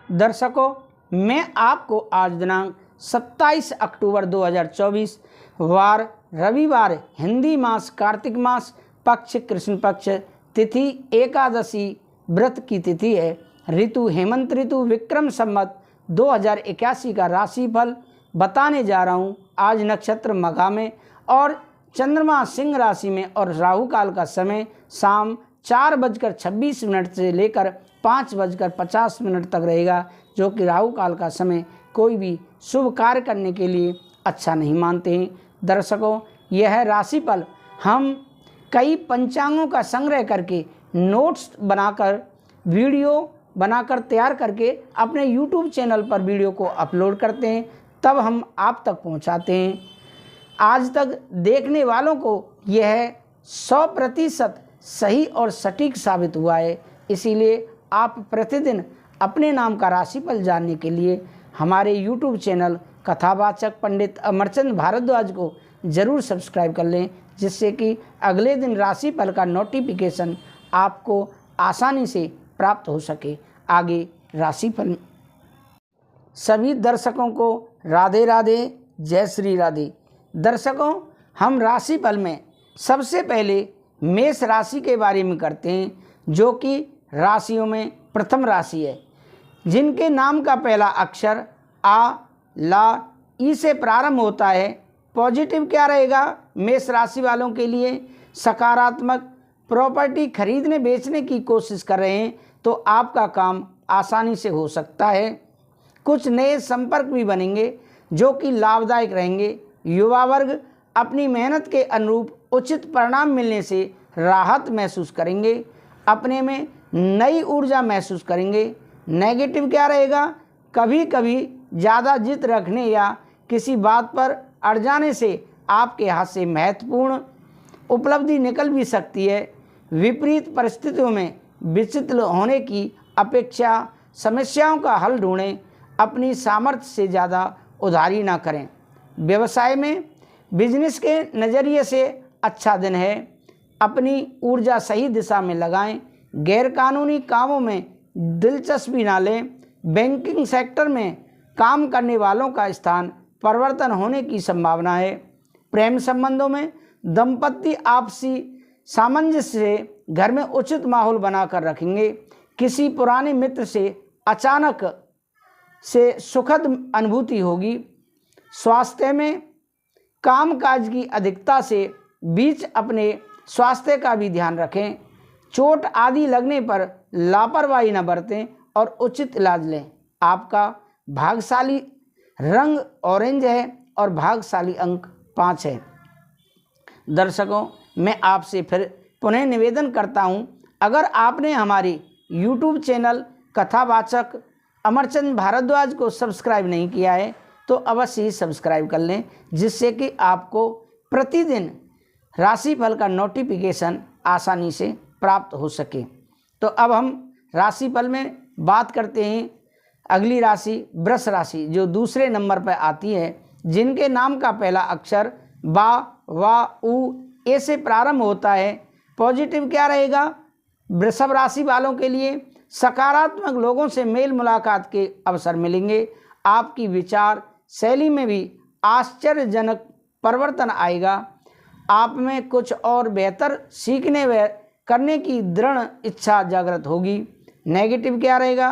दर्शकों, मैं आपको आज दिनांक 27 अक्टूबर 2024 वार रविवार, हिंदी मास कार्तिक मास, पक्ष कृष्ण पक्ष, तिथि एकादशी व्रत की तिथि है। ऋतु हेमंत ऋतु, विक्रम संवत 2081 का राशिफल बताने जा रहा हूँ। आज नक्षत्र मघा में और चंद्रमा सिंह राशि में और राहु काल का समय शाम 4:26 से लेकर 5:50 तक रहेगा, जो कि राहु काल का समय कोई भी शुभ कार्य करने के लिए अच्छा नहीं मानते हैं। दर्शकों, यह राशिफल हम कई पंचांगों का संग्रह करके नोट्स बनाकर वीडियो बनाकर तैयार करके अपने YouTube चैनल पर वीडियो को अपलोड करते हैं, तब हम आप तक पहुंचाते हैं। आज तक देखने वालों को यह 100% सही और सटीक साबित हुआ है। इसीलिए आप प्रतिदिन अपने नाम का राशिफल जानने के लिए हमारे YouTube चैनल कथावाचक पंडित अमरचंद भारद्वाज को ज़रूर सब्सक्राइब कर लें, जिससे कि अगले दिन राशिफल का नोटिफिकेशन आपको आसानी से प्राप्त हो सके। आगे राशिफल। सभी दर्शकों को राधे राधे, जय श्री राधे। दर्शकों, हम राशिफल में सबसे पहले मेष राशि के बारे में करते हैं, जो कि राशियों में प्रथम राशि है। जिनके नाम का पहला अक्षर आ, ला, ई से प्रारंभ होता है। पॉजिटिव क्या रहेगा मेष राशि वालों के लिए? सकारात्मक। प्रॉपर्टी खरीदने बेचने की कोशिश कर रहे हैं तो आपका काम आसानी से हो सकता है। कुछ नए संपर्क भी बनेंगे जो कि लाभदायक रहेंगे। युवा वर्ग अपनी मेहनत के अनुरूप उचित परिणाम मिलने से राहत महसूस करेंगे। अपने में नई ऊर्जा महसूस करेंगे। नेगेटिव क्या रहेगा? कभी कभी ज़्यादा जिद रखने या किसी बात पर अड़ जाने से आपके हाथ से महत्वपूर्ण उपलब्धि निकल भी सकती है। विपरीत परिस्थितियों में विचलित होने की अपेक्षा समस्याओं का हल ढूंढें। अपनी सामर्थ्य से ज़्यादा उधारी ना करें। व्यवसाय में बिजनेस के नज़रिए से अच्छा दिन है। अपनी ऊर्जा सही दिशा में लगाएं। गैरकानूनी कामों में दिलचस्पी ना लें। बैंकिंग सेक्टर में काम करने वालों का स्थान परिवर्तन होने की संभावना है। प्रेम संबंधों में दंपति आपसी सामंजस्य से घर में उचित माहौल बनाकर रखेंगे। किसी पुराने मित्र से अचानक से सुखद अनुभूति होगी। स्वास्थ्य में कामकाज की अधिकता से बीच अपने स्वास्थ्य का भी ध्यान रखें। चोट आदि लगने पर लापरवाही न बरतें और उचित इलाज लें। आपका भाग्यशाली रंग ऑरेंज है और भाग्यशाली अंक 5 है। दर्शकों, मैं आपसे फिर पुनः निवेदन करता हूं, अगर आपने हमारे YouTube चैनल कथावाचक अमरचंद भारद्वाज को सब्सक्राइब नहीं किया है तो अवश्य ही सब्सक्राइब कर लें, जिससे कि आपको प्रतिदिन राशिफल का नोटिफिकेशन आसानी से प्राप्त हो सके। तो अब हम राशिफल में बात करते हैं। अगली राशि वृष राशि, जो दूसरे नंबर पर आती है। जिनके नाम का पहला अक्षर बा, वा, उ, ए से प्रारंभ होता है। पॉजिटिव क्या रहेगा वृषभ राशि वालों के लिए? सकारात्मक लोगों से मेल मुलाकात के अवसर मिलेंगे। आपकी विचार शैली में भी आश्चर्यजनक परिवर्तन आएगा। आप में कुछ और बेहतर सीखने व करने की दृढ़ इच्छा जागृत होगी। नेगेटिव क्या रहेगा?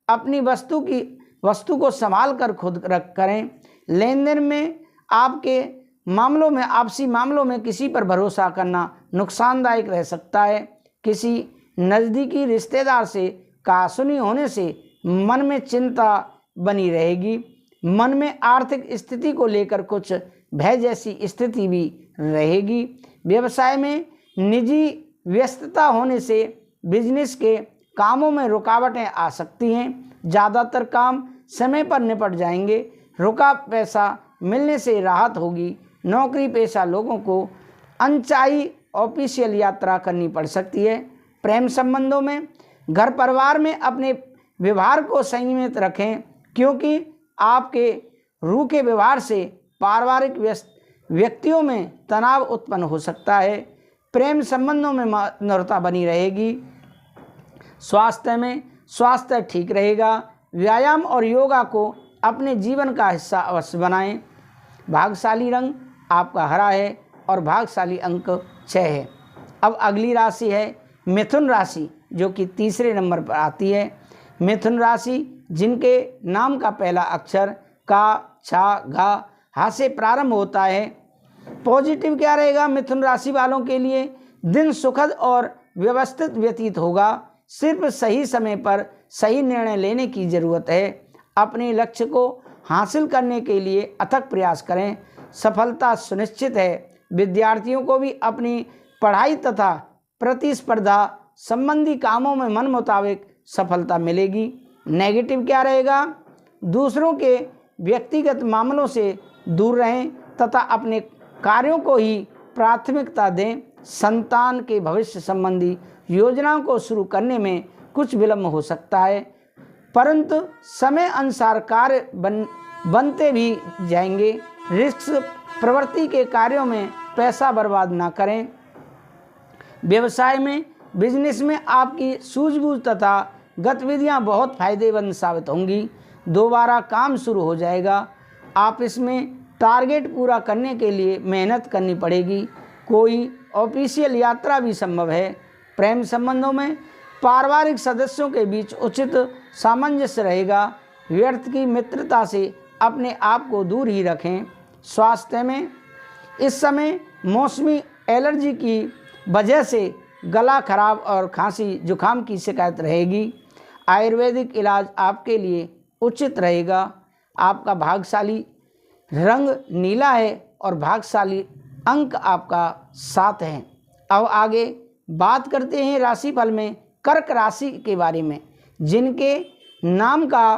अपनी वस्तु को संभाल कर खुद रख करें। लेन देन में आपसी मामलों में किसी पर भरोसा करना नुकसानदायक रह सकता है। किसी नज़दीकी रिश्तेदार से कहासुनी होने से मन में चिंता बनी रहेगी। मन में आर्थिक स्थिति को लेकर कुछ भय जैसी स्थिति भी रहेगी। व्यवसाय में निजी व्यस्तता होने से बिजनेस के कामों में रुकावटें आ सकती हैं। ज़्यादातर काम समय पर निपट जाएंगे। रुका पैसा मिलने से राहत होगी। नौकरी पेशा लोगों को अनचाही ऑफिशियल यात्रा करनी पड़ सकती है। प्रेम संबंधों में घर परिवार में अपने व्यवहार को संयमित रखें, क्योंकि आपके रूखे व्यवहार से पारिवारिक व्यक्तियों में तनाव उत्पन्न हो सकता है। प्रेम संबंधों में मधुरता बनी रहेगी। स्वास्थ्य में स्वास्थ्य ठीक रहेगा। व्यायाम और योगा को अपने जीवन का हिस्सा अवश्य बनाएं। भाग्यशाली रंग आपका हरा है और भाग्यशाली अंक 6 है। अब अगली राशि है मिथुन राशि, जो कि तीसरे नंबर पर आती है। मिथुन राशि जिनके नाम का पहला अक्षर का, छा, घा, हा से प्रारंभ होता है। पॉजिटिव क्या रहेगा मिथुन राशि वालों के लिए? दिन सुखद और व्यवस्थित व्यतीत होगा। सिर्फ सही समय पर सही निर्णय लेने की ज़रूरत है। अपने लक्ष्य को हासिल करने के लिए अथक प्रयास करें, सफलता सुनिश्चित है। विद्यार्थियों को भी अपनी पढ़ाई तथा प्रतिस्पर्धा संबंधी कामों में मन मुताबिक सफलता मिलेगी। नेगेटिव क्या रहेगा? दूसरों के व्यक्तिगत मामलों से दूर रहें तथा अपने कार्यों को ही प्राथमिकता दें। संतान के भविष्य संबंधी योजनाओं को शुरू करने में कुछ विलंब हो सकता है, परंतु समय अनुसार कार्य बनते भी जाएंगे। रिस्क प्रवृत्ति के कार्यों में पैसा बर्बाद ना करें। व्यवसाय में, बिजनेस में आपकी सूझबूझ तथा गतिविधियां बहुत फायदेमंद साबित होंगी। दोबारा काम शुरू हो जाएगा। ऑफिस में टारगेट पूरा करने के लिए मेहनत करनी पड़ेगी। कोई ऑफिशियल यात्रा भी संभव है। प्रेम संबंधों में पारिवारिक सदस्यों के बीच उचित सामंजस्य रहेगा। व्यर्थ की मित्रता से अपने आप को दूर ही रखें। स्वास्थ्य में इस समय मौसमी एलर्जी की वजह से गला खराब और खांसी जुकाम की शिकायत रहेगी। आयुर्वेदिक इलाज आपके लिए उचित रहेगा। आपका भाग्यशाली रंग नीला है और भाग्यशाली अंक आपका 7 है। अब आगे बात करते हैं राशिफल में कर्क राशि के बारे में, जिनके नाम का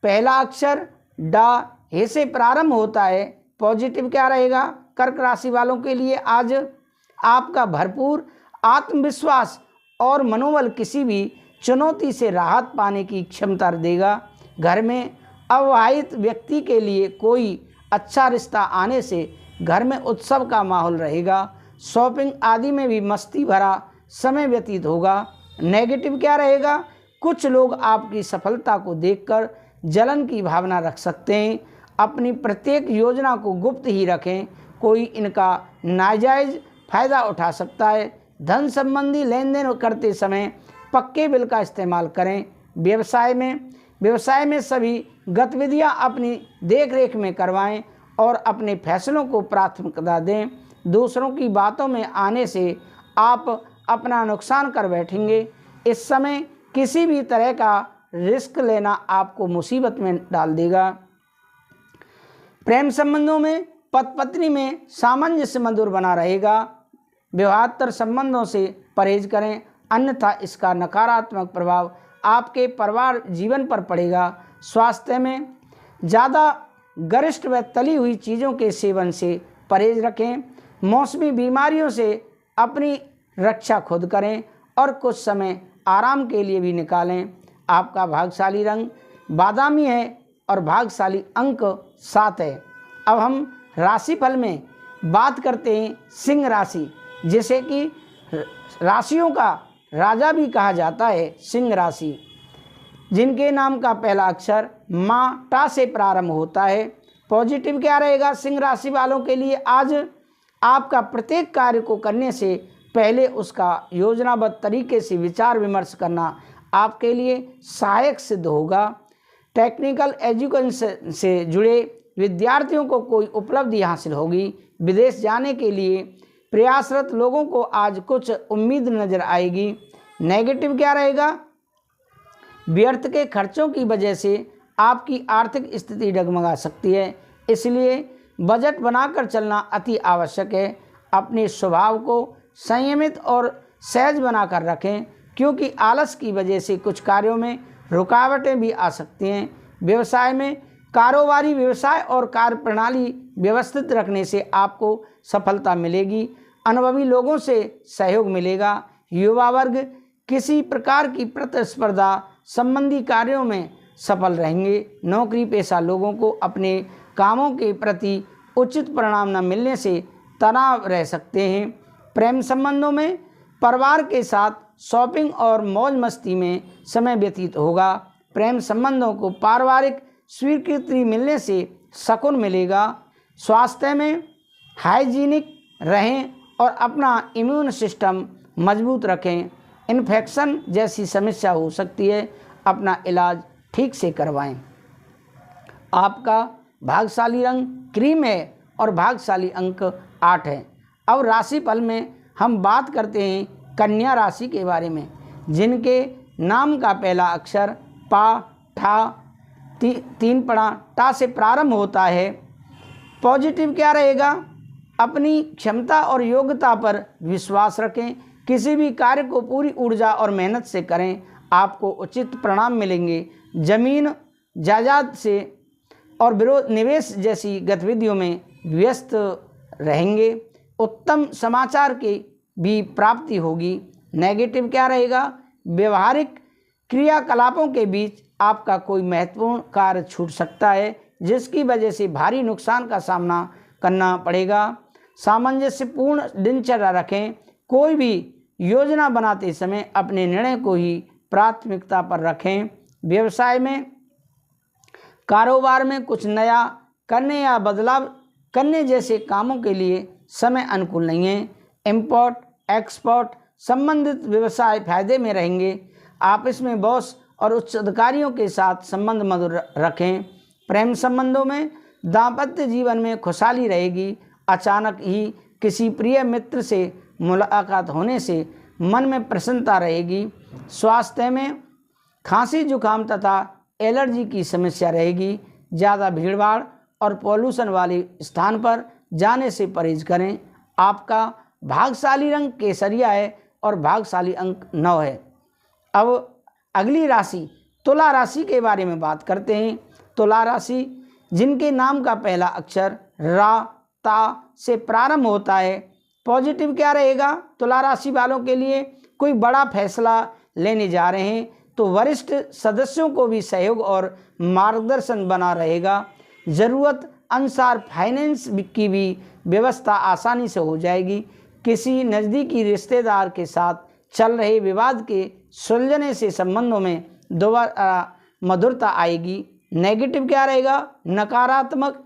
पहला अक्षर डा, हे से प्रारंभ होता है। पॉजिटिव क्या रहेगा कर्क राशि वालों के लिए? आज आपका भरपूर आत्मविश्वास और मनोबल किसी भी चुनौती से राहत पाने की क्षमता देगा। घर में अविवाहित व्यक्ति के लिए कोई अच्छा रिश्ता आने से घर में उत्सव का माहौल रहेगा। शॉपिंग आदि में भी मस्ती भरा समय व्यतीत होगा। नेगेटिव क्या रहेगा? कुछ लोग आपकी सफलता को देखकर जलन की भावना रख सकते हैं। अपनी प्रत्येक योजना को गुप्त ही रखें, कोई इनका नाजायज फायदा उठा सकता है। धन संबंधी लेन देन करते समय पक्के बिल का इस्तेमाल करें। व्यवसाय में सभी गतिविधियां अपनी देखरेख में करवाएं और अपने फैसलों को प्राथमिकता दें। दूसरों की बातों में आने से आप अपना नुकसान कर बैठेंगे। इस समय किसी भी तरह का रिस्क लेना आपको मुसीबत में डाल देगा। प्रेम संबंधों में पति पत्नी में सामंजस्य मधुर बना रहेगा। विवाहेतर संबंधों से परहेज करें, अन्यथा इसका नकारात्मक प्रभाव आपके परिवार जीवन पर पड़ेगा। स्वास्थ्य में ज़्यादा गरिष्ठ व तली हुई चीज़ों के सेवन से परहेज रखें। मौसमी बीमारियों से अपनी रक्षा खुद करें और कुछ समय आराम के लिए भी निकालें। आपका भाग्यशाली रंग बादामी है और भाग्यशाली अंक 7 है। अब हम राशिफल में बात करते हैं सिंह राशि, जिसे कि राशियों का राजा भी कहा जाता है। सिंह राशि जिनके नाम का पहला अक्षर माँ टा से प्रारंभ होता है। पॉजिटिव क्या रहेगा सिंह राशि वालों के लिए? आज आपका प्रत्येक कार्य को करने से पहले उसका योजनाबद्ध तरीके से विचार विमर्श करना आपके लिए सहायक सिद्ध होगा। टेक्निकल एजुकेशन से जुड़े विद्यार्थियों को कोई उपलब्धि हासिल होगी। विदेश जाने के लिए प्रयासरत लोगों को आज कुछ उम्मीद नजर आएगी। नेगेटिव क्या रहेगा? व्यर्थ के खर्चों की वजह से आपकी आर्थिक स्थिति डगमगा सकती है, इसलिए बजट बनाकर चलना अति आवश्यक है। अपने स्वभाव को संयमित और सहज बनाकर रखें, क्योंकि आलस की वजह से कुछ कार्यों में रुकावटें भी आ सकती हैं। व्यवसाय में कारोबारी व्यवसाय और कार्य प्रणाली व्यवस्थित रखने से आपको सफलता मिलेगी। अनुभवी लोगों से सहयोग मिलेगा। युवा वर्ग किसी प्रकार की प्रतिस्पर्धा संबंधी कार्यों में सफल रहेंगे। नौकरी पेशा लोगों को अपने कामों के प्रति उचित परिणाम न मिलने से तनाव रह सकते हैं। प्रेम संबंधों में परिवार के साथ शॉपिंग और मौज मस्ती में समय व्यतीत होगा। प्रेम संबंधों को पारिवारिक स्वीकृति मिलने से सुकून मिलेगा। स्वास्थ्य में हाइजीनिक रहें और अपना इम्यून सिस्टम मजबूत रखें। इन्फेक्शन जैसी समस्या हो सकती है, अपना इलाज ठीक से करवाएं। आपका भाग्यशाली रंग क्रीम है और भाग्यशाली अंक 8 है। अब राशिफल में हम बात करते हैं कन्या राशि के बारे में, जिनके नाम का पहला अक्षर पा, ठा, तीन पड़ा टा से प्रारंभ होता है। पॉजिटिव क्या रहेगा? अपनी क्षमता और योग्यता पर विश्वास रखें। किसी भी कार्य को पूरी ऊर्जा और मेहनत से करें, आपको उचित परिणाम मिलेंगे। जमीन जायदाद से और विरोध निवेश जैसी गतिविधियों में व्यस्त रहेंगे। उत्तम समाचार की भी प्राप्ति होगी। नेगेटिव क्या रहेगा? व्यवहारिक क्रियाकलापों के बीच आपका कोई महत्वपूर्ण कार्य छूट सकता है, जिसकी वजह से भारी नुकसान का सामना करना पड़ेगा। सामंजस्यपूर्ण दिनचर्या रखें। कोई भी योजना बनाते समय अपने निर्णय को ही प्राथमिकता पर रखें। व्यवसाय में, कारोबार में कुछ नया करने या बदलाव करने जैसे कामों के लिए समय अनुकूल नहीं है। इंपोर्ट एक्सपोर्ट संबंधित व्यवसाय फायदे में रहेंगे। आपस में बॉस और उच्च अधिकारियों के साथ संबंध मधुर रखें। प्रेम संबंधों में दाम्पत्य जीवन में खुशहाली रहेगी। अचानक ही किसी प्रिय मित्र से मुलाकात होने से मन में प्रसन्नता रहेगी। स्वास्थ्य में खांसी जुकाम तथा एलर्जी की समस्या रहेगी। ज़्यादा भीड़भाड़ और पॉल्यूशन वाले स्थान पर जाने से परहेज करें। आपका भाग्यशाली रंग केसरिया है और भाग्यशाली अंक 9 है। अब अगली राशि तुला राशि के बारे में बात करते हैं। तुला राशि जिनके नाम का पहला अक्षर रा, ता से प्रारंभ होता है। पॉजिटिव क्या रहेगा? तुला राशि वालों के लिए कोई बड़ा फैसला लेने जा रहे हैं तो वरिष्ठ सदस्यों को भी सहयोग और मार्गदर्शन बना रहेगा। ज़रूरत अनुसार फाइनेंस की भी व्यवस्था आसानी से हो जाएगी। किसी नज़दीकी रिश्तेदार के साथ चल रहे विवाद के सुलझने से संबंधों में दोबारा मधुरता आएगी। नेगेटिव क्या रहेगा? नकारात्मक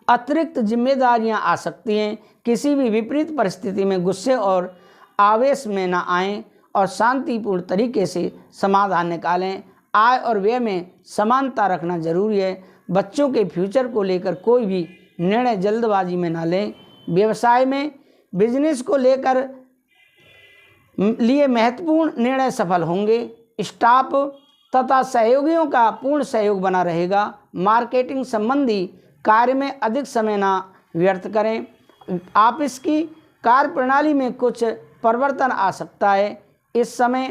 अतिरिक्त जिम्मेदारियां आ सकती हैं। किसी भी विपरीत परिस्थिति में गुस्से और आवेश में न आएं और शांतिपूर्ण तरीके से समाधान निकालें। आय और व्यय में समानता रखना जरूरी है। बच्चों के फ्यूचर को लेकर कोई भी निर्णय जल्दबाजी में न लें। व्यवसाय में बिजनेस को लेकर लिए महत्वपूर्ण निर्णय सफल होंगे। स्टाफ तथा सहयोगियों का पूर्ण सहयोग बना रहेगा। मार्केटिंग संबंधी कार्य में अधिक समय न व्यर्थ करें। ऑफिस की कार्य प्रणाली में कुछ परिवर्तन आ सकता है। इस समय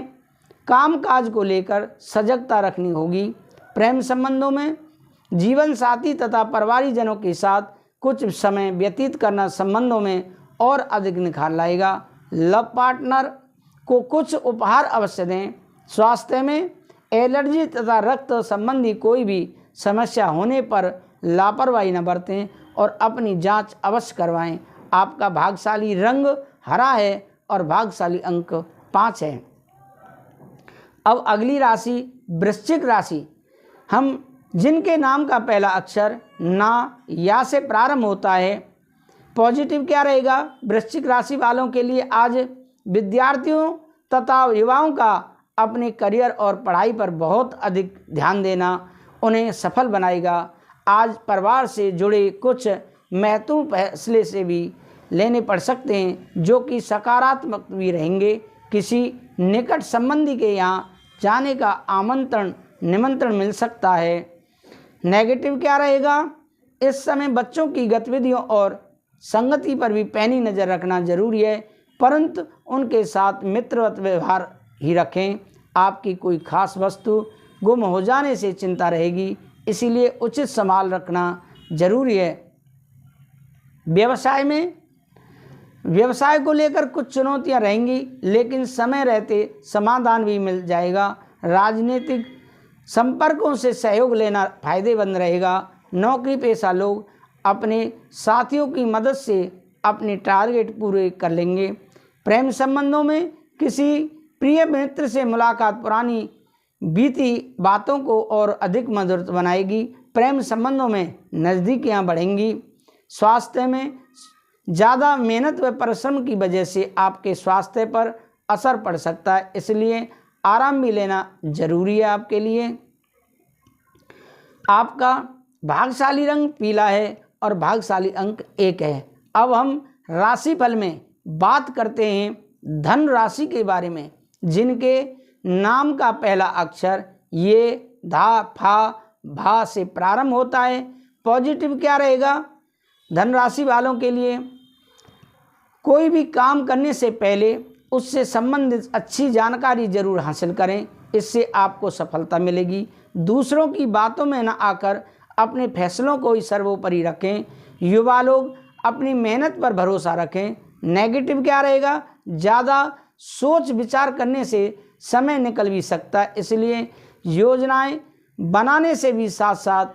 कामकाज को लेकर सजगता रखनी होगी। प्रेम संबंधों में जीवन साथी तथा परिवारजनों के साथ कुछ समय व्यतीत करना संबंधों में और अधिक निखार लाएगा। लव पार्टनर को कुछ उपहार अवश्य दें। स्वास्थ्य में एलर्जी तथा रक्त संबंधी कोई भी समस्या होने पर लापरवाही न बरतें और अपनी जांच अवश्य करवाएं। आपका भाग्यशाली रंग हरा है और भाग्यशाली अंक 5 है। अब अगली राशि वृश्चिक राशि, हम जिनके नाम का पहला अक्षर ना या से प्रारंभ होता है। पॉजिटिव क्या रहेगा? वृश्चिक राशि वालों के लिए आज विद्यार्थियों तथा युवाओं का अपने करियर और पढ़ाई पर बहुत अधिक ध्यान देना उन्हें सफल बनाएगा। आज परिवार से जुड़े कुछ महत्वपूर्ण फैसले से भी लेने पड़ सकते हैं, जो कि सकारात्मक भी रहेंगे। किसी निकट संबंधी के यहाँ जाने का निमंत्रण मिल सकता है। नेगेटिव क्या रहेगा? इस समय बच्चों की गतिविधियों और संगति पर भी पैनी नज़र रखना जरूरी है, परंतु उनके साथ मित्रवत व्यवहार ही रखें। आपकी कोई खास वस्तु गुम हो जाने से चिंता रहेगी, इसीलिए उचित संभाल रखना जरूरी है। व्यवसाय को लेकर कुछ चुनौतियां रहेंगी, लेकिन समय रहते समाधान भी मिल जाएगा। राजनीतिक संपर्कों से सहयोग लेना फायदेमंद रहेगा। नौकरी पेशा लोग अपने साथियों की मदद से अपने टारगेट पूरे कर लेंगे। प्रेम संबंधों में किसी प्रिय मित्र से मुलाकात पुरानी बीती बातों को और अधिक मधुर बनाएगी। प्रेम संबंधों में नज़दीकियाँ बढ़ेंगी। स्वास्थ्य में ज़्यादा मेहनत व परिश्रम की वजह से आपके स्वास्थ्य पर असर पड़ सकता है, इसलिए आराम भी लेना जरूरी है आपके लिए। आपका भाग्यशाली रंग पीला है और भाग्यशाली अंक 1 है। अब हम राशिफल में बात करते हैं धन राशि के बारे में, जिनके नाम का पहला अक्षर ये धा फा भा से प्रारंभ होता है। पॉजिटिव क्या रहेगा धन राशि वालों के लिए? कोई भी काम करने से पहले उससे संबंधित अच्छी जानकारी जरूर हासिल करें, इससे आपको सफलता मिलेगी। दूसरों की बातों में न आकर अपने फैसलों को ही सर्वोपरि रखें। युवा लोग अपनी मेहनत पर भरोसा रखें। नेगेटिव क्या रहेगा? ज़्यादा सोच विचार करने से समय निकल भी सकता है, इसलिए योजनाएं बनाने से भी साथ साथ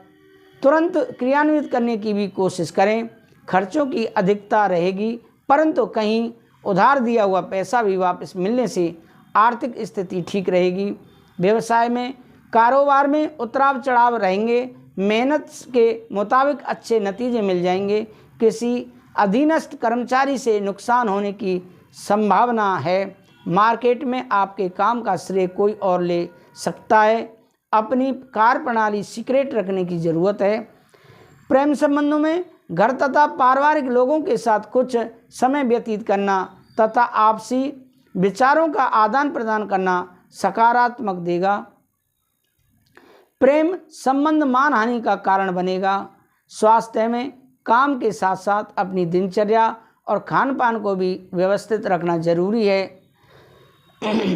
तुरंत क्रियान्वित करने की भी कोशिश करें। खर्चों की अधिकता रहेगी, परंतु कहीं उधार दिया हुआ पैसा भी वापस मिलने से आर्थिक स्थिति ठीक रहेगी। व्यवसाय में कारोबार में उतराव चढ़ाव रहेंगे। मेहनत के मुताबिक अच्छे नतीजे मिल जाएंगे। किसी अधीनस्थ कर्मचारी से नुकसान होने की संभावना है। मार्केट में आपके काम का श्रेय कोई और ले सकता है। अपनी कार्यप्रणाली सीक्रेट रखने की ज़रूरत है। प्रेम संबंधों में घर तथा पारिवारिक लोगों के साथ कुछ समय व्यतीत करना तथा आपसी विचारों का आदान प्रदान करना सकारात्मक देगा। प्रेम संबंध मानहानि का कारण बनेगा। स्वास्थ्य में काम के साथ साथ अपनी दिनचर्या और खान पान को भी व्यवस्थित रखना जरूरी है।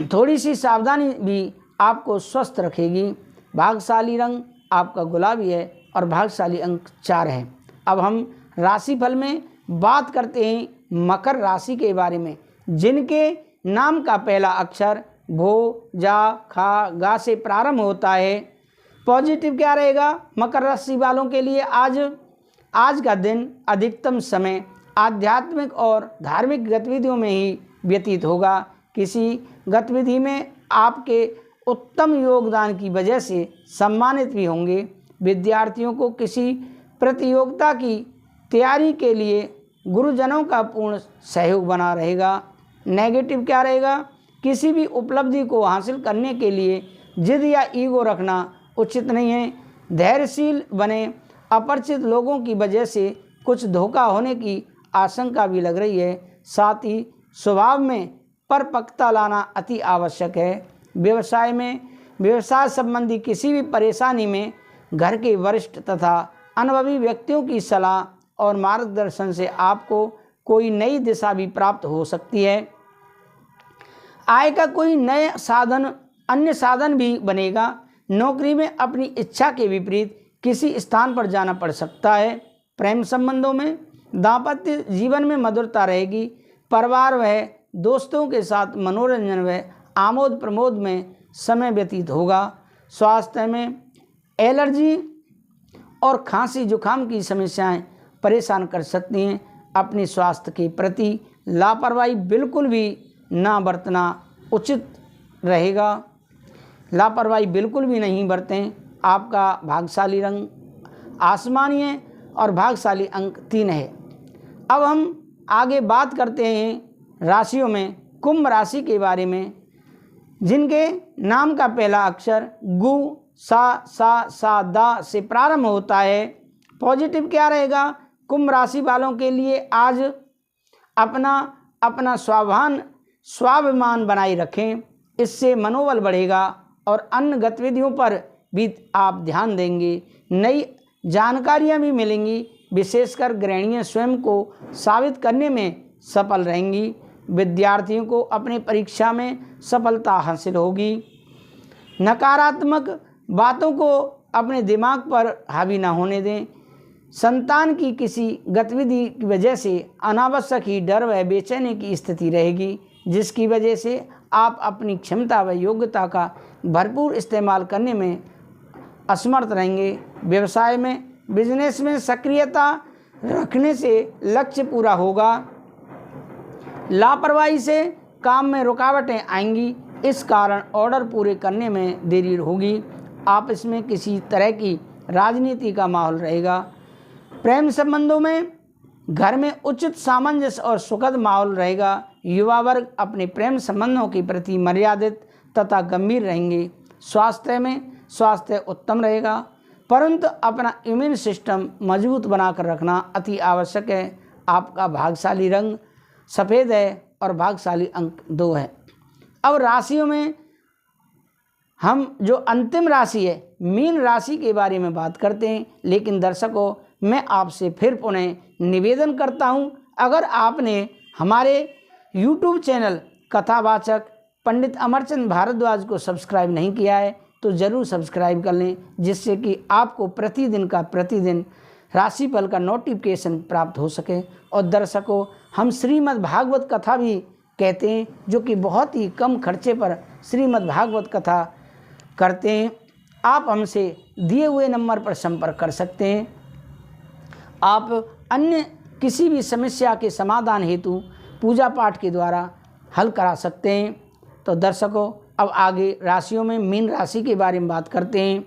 थोड़ी सी सावधानी भी आपको स्वस्थ रखेगी। भाग्यशाली रंग आपका गुलाबी है और भाग्यशाली अंक 4 है। अब हम राशिफल में बात करते हैं मकर राशि के बारे में, जिनके नाम का पहला अक्षर भो जा खा गा से प्रारंभ होता है। पॉजिटिव क्या रहेगा मकर राशि वालों के लिए? आज का दिन अधिकतम समय आध्यात्मिक और धार्मिक गतिविधियों में ही व्यतीत होगा। किसी गतिविधि में आपके उत्तम योगदान की वजह से सम्मानित भी होंगे। विद्यार्थियों को किसी प्रतियोगिता की तैयारी के लिए गुरुजनों का पूर्ण सहयोग बना रहेगा। नेगेटिव क्या रहेगा? किसी भी उपलब्धि को हासिल करने के लिए जिद या ईगो रखना उचित नहीं है। धैर्यशील बने। अपरिचित लोगों की वजह से कुछ धोखा होने की आशंका भी लग रही है। साथ ही स्वभाव में परिपक्वता लाना अति आवश्यक है। व्यवसाय में व्यवसाय संबंधी किसी भी परेशानी में घर के वरिष्ठ तथा अनुभवी व्यक्तियों की सलाह और मार्गदर्शन से आपको कोई नई दिशा भी प्राप्त हो सकती है। आय का कोई अन्य साधन भी बनेगा। नौकरी में अपनी इच्छा के विपरीत किसी स्थान पर जाना पड़ सकता है। प्रेम संबंधों में दाम्पत्य जीवन में मधुरता रहेगी। परिवार व दोस्तों के साथ मनोरंजन व आमोद प्रमोद में समय व्यतीत होगा। स्वास्थ्य में एलर्जी और खांसी जुकाम की समस्याएं परेशान कर सकती हैं। अपने स्वास्थ्य के प्रति लापरवाही बिल्कुल भी ना बरतना उचित रहेगा। लापरवाही बिल्कुल भी नहीं बरतें। आपका भाग्यशाली रंग आसमानी है और भाग्यशाली अंक 3 है। अब हम आगे बात करते हैं राशियों में कुंभ राशि के बारे में, जिनके नाम का पहला अक्षर गु सा दा से प्रारंभ होता है। पॉजिटिव क्या रहेगा कुंभ राशि वालों के लिए? आज अपना स्वाभिमान बनाए रखें, इससे मनोबल बढ़ेगा और अन्य गतिविधियों पर भी आप ध्यान देंगे। नई जानकारियां भी मिलेंगी। विशेषकर गृहिणियां स्वयं को साबित करने में सफल रहेंगी। विद्यार्थियों को अपनी परीक्षा में सफलता हासिल होगी। नकारात्मक बातों को अपने दिमाग पर हावी ना होने दें। संतान की किसी गतिविधि की वजह से अनावश्यक ही डर व बेचैनी की स्थिति रहेगी, जिसकी वजह से आप अपनी क्षमता व योग्यता का भरपूर इस्तेमाल करने में असमर्थ रहेंगे। व्यवसाय में बिजनेस में सक्रियता रखने से लक्ष्य पूरा होगा। लापरवाही से काम में रुकावटें आएंगी। इस कारण ऑर्डर पूरे करने में देरी होगी। आपस में किसी तरह की राजनीति का माहौल रहेगा। प्रेम संबंधों में घर में उचित सामंजस्य और सुखद माहौल रहेगा। युवा वर्ग अपने प्रेम संबंधों के प्रति मर्यादित तथा गंभीर रहेंगे। स्वास्थ्य उत्तम रहेगा, परंतु अपना इम्यून सिस्टम मजबूत बनाकर रखना अति आवश्यक है। आपका भाग्यशाली रंग सफ़ेद है और भाग्यशाली अंक 2 है। अब राशियों में हम जो अंतिम राशि है मीन राशि के बारे में बात करते हैं। लेकिन दर्शकों, मैं आपसे फिर पुनः निवेदन करता हूं, अगर आपने हमारे YouTube चैनल कथावाचक पंडित अमरचंद भारद्वाज को सब्सक्राइब नहीं किया है तो ज़रूर सब्सक्राइब कर लें, जिससे कि आपको प्रतिदिन राशिफल का नोटिफिकेशन प्राप्त हो सके। और दर्शकों, हम श्रीमद् भागवत कथा भी कहते हैं, जो कि बहुत ही कम खर्चे पर श्रीमद् भागवत कथा करते हैं। आप हमसे दिए हुए नंबर पर संपर्क कर सकते हैं। आप अन्य किसी भी समस्या के समाधान हेतु पूजा पाठ के द्वारा हल करा सकते हैं। तो दर्शकों, अब आगे राशियों में मीन राशि के बारे में बात करते हैं,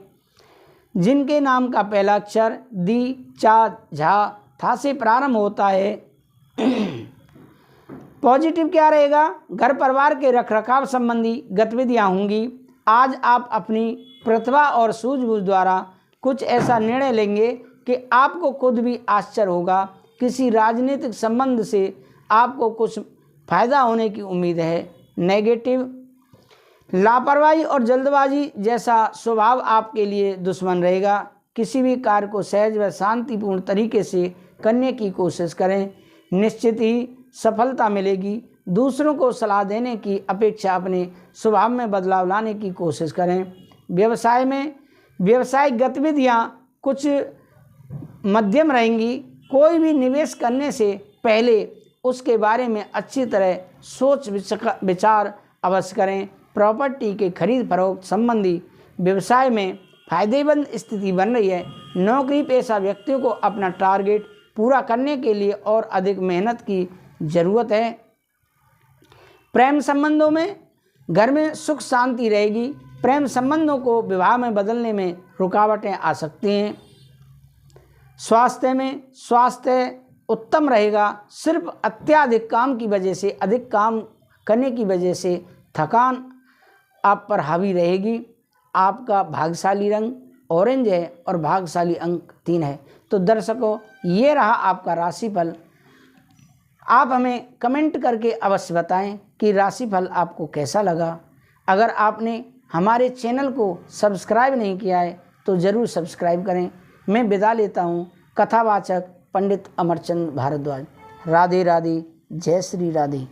जिनके नाम का पहला अक्षर दी, चा, झा, था से प्रारंभ होता है। पॉजिटिव क्या रहेगा? घर परिवार के रखरखाव संबंधी गतिविधियां होंगी। आज आप अपनी प्रतिभा और सूझबूझ द्वारा कुछ ऐसा निर्णय लेंगे कि आपको खुद भी आश्चर्य होगा। किसी राजनीतिक संबंध से आपको कुछ फायदा होने की उम्मीद है। नेगेटिव, लापरवाही और जल्दबाजी जैसा स्वभाव आपके लिए दुश्मन रहेगा। किसी भी कार्य को सहज व शांतिपूर्ण तरीके से करने की कोशिश करें, निश्चित ही सफलता मिलेगी। दूसरों को सलाह देने की अपेक्षा अपने स्वभाव में बदलाव लाने की कोशिश करें। व्यवसाय में व्यावसायिक गतिविधियां कुछ मध्यम रहेंगी। कोई भी निवेश करने से पहले उसके बारे में अच्छी तरह सोच विचार अवश्य करें। प्रॉपर्टी के खरीद फरोख्त संबंधी व्यवसाय में फायदेमंद स्थिति बन रही है। नौकरी पेशा व्यक्तियों को अपना टारगेट पूरा करने के लिए और अधिक मेहनत की ज़रूरत है। प्रेम संबंधों में घर में सुख शांति रहेगी। प्रेम संबंधों को विवाह में बदलने में रुकावटें आ सकती हैं। स्वास्थ्य उत्तम रहेगा। सिर्फ अत्यधिक काम की वजह से, अधिक काम करने की वजह से थकान आप पर हावी रहेगी। आपका भाग्यशाली रंग ऑरेंज है और भाग्यशाली अंक 3 है। तो दर्शकों, ये रहा आपका राशिफल। आप हमें कमेंट करके अवश्य बताएं कि राशिफल आपको कैसा लगा। अगर आपने हमारे चैनल को सब्सक्राइब नहीं किया है तो ज़रूर सब्सक्राइब करें। मैं विदा लेता हूँ। कथावाचक पंडित अमरचंद भारद्वाज। राधे राधे, जय श्री राधे।